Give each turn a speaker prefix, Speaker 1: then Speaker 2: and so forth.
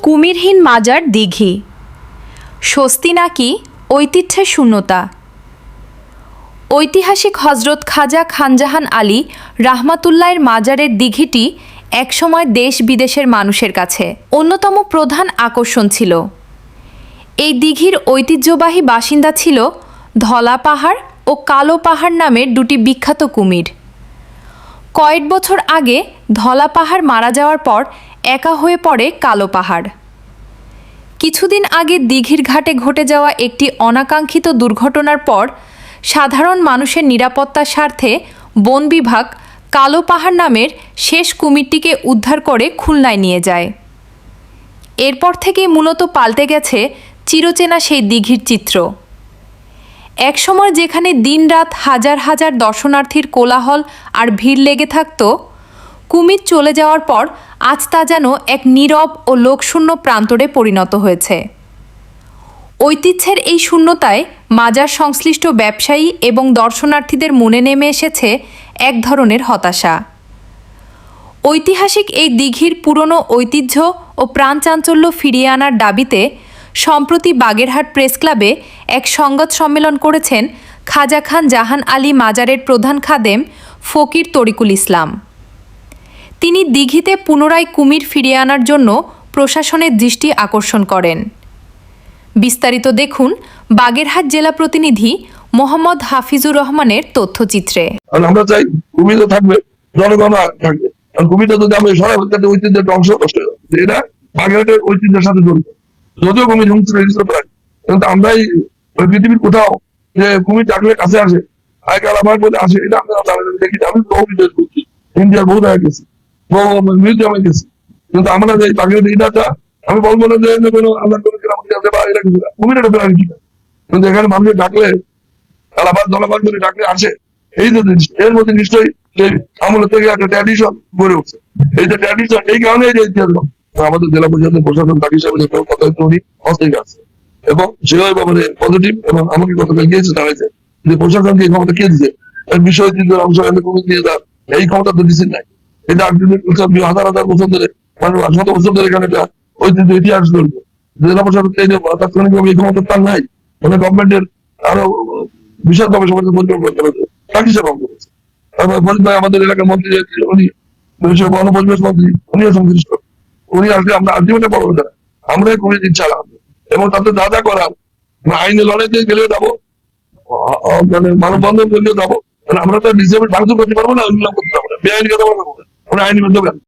Speaker 1: কুমিরহীন মাজার দিঘি, স্বস্তি নাকি ঐতিহ্যের শূন্যতা। ঐতিহাসিক হজরত খাজা খানজাহান আলী রাহমাতুল্লাহের মাজারের দিঘিটি একসময় দেশ বিদেশের মানুষের কাছে অন্যতম প্রধান আকর্ষণ ছিল। এই দিঘির ঐতিহ্যবাহী বাসিন্দা ছিল ধলা পাহাড় ও কালো পাহাড় নামের দুটি বিখ্যাত কুমির। কয়েক বছর আগে ধলা পাহাড় মারা যাওয়ার পর একা হয়ে পড়ে কালো পাহাড়। কিছুদিন আগে দিঘির ঘাটে ঘটে যাওয়া একটি অনাকাঙ্ক্ষিত দুর্ঘটনার পর সাধারণ মানুষের নিরাপত্তার স্বার্থে বন বিভাগ কালো পাহাড় নামের শেষ কুমিরটিকে উদ্ধার করে খুলনায় নিয়ে যায়। এরপর থেকেই মূলত পাল্টে গেছে চিরচেনা সেই দিঘির চিত্র। একসময় যেখানে দিনরাত হাজার হাজার দর্শনার্থীর কোলাহল আর ভিড় লেগে থাকত, কুমির চলে যাওয়ার পর আজ তা যেন এক নীরব ও লোকশূন্য প্রান্তরে পরিণত হয়েছে। ঐতিহ্যের এই শূন্যতায় মাজার সংশ্লিষ্ট ব্যবসায়ী এবং দর্শনার্থীদের মনে নেমে এসেছে এক ধরনের হতাশা। ঐতিহাসিক এই দিঘির পুরনো ঐতিহ্য ও প্রাণচাঞ্চল্য ফিরিয়ে আনার দাবিতে সম্প্রতি বাগেরহাট প্রেস ক্লাবে এক সংবাদ সম্মেলন করেছেন খাজা খান জাহান আলী মাজারের প্রধান খাদেম ফকির তরিকুল ইসলাম। তিনি দিঘিতে পুনরায় কুমির ফিরিয়ে আনার জন্য প্রশাসনের দৃষ্টি আকর্ষণ করেন। বিস্তারিত দেখুন বাগেরহাট জেলা প্রতিনিধি মোহাম্মদ হাফিজুর রহমানের তথ্যচিত্রে।
Speaker 2: আমরা চাই কুমির থাকবে, জনগণ থাকবে। কুমিরটা যদি আমরা সরাই ঐতিহ্যের অংশ এটা বাগেরহাটের ঐতিহ্যের সাথে জড়িত। যদিও কুমির হিংস্র প্রাণী, কিন্তু আমরাই পৃথিবীর কোথাও যে কুমির ডাকলে কাছে আসে, আগেকাল আমার বলে আসে, এটা আমরা দেখি। আমি বহু বিদেশ করছি, ইন্ডিয়ার বহু জায়গায় গেছি, বহু মিউজিয়ামে গেছি, কিন্তু আমরা যে বাগেরহাট এটা আমি বলবো না যে আমরা কুমির একটা প্রাণী ঠিক আছে, কিন্তু এখানে মানুষের ডাকলে আলাবাদ দলাবাদ করে ডাকলে আসে। এই যে এর মধ্যে নিশ্চয়ই আমলের থেকে একটা ট্র্যাডিশন গড়ে উঠছে। এই যে ট্র্যাডিশন, এই কারণে যে ইতিহাস আমাদের জেলা পরিষদের প্রশাসন তার হিসাবে কথা উনি অস্থির আছে এবং সেভাবে ব্যাপারে পজিটিভ, এবং আমাকে গতকাল গিয়েছে জানাইছে যে প্রশাসনকে এই ক্ষমতা কে দিচ্ছে, বিষয় চিন্তার অংশ কমিটি দিয়ে দেওয়ার এই ক্ষমতা তো দিচ্ছেন নাই। এটা হাজার হাজার বছর ধরে, মানে শত বছর ধরে এখানে একটা ঐতিহ্য ইতিহাস চলবে। জেলা প্রশাসন তাৎক্ষণিকভাবে এই ক্ষমতা তার নাই, মানে গভর্নমেন্টের আরো বিশালভাবে সমাজের পরিকল্পনা করেছে, তার হিসাবে অঙ্গ করেছে। ফরিদ ভাই আমাদের এলাকার মন্ত্রী, উনি বন পরিবেশ মন্ত্রী, উনিও সংশ্লিষ্ট। উনি আসলে আমরা আলটিমেটে বড় যারা আমরা কুমির দিন ছাড়া, এবং তাতে যা যা করার আইনে লড়াইতে গেলেও যাবো, মানে মানববন্ধন করলেও যাবো। আমরা তো ডিসেবল ভাঙচুর করতে পারবো না, উন্নয়ন করতে পারবো না, বেআইনি কথা বলবো না, আমরা আইনি করতে পারবো।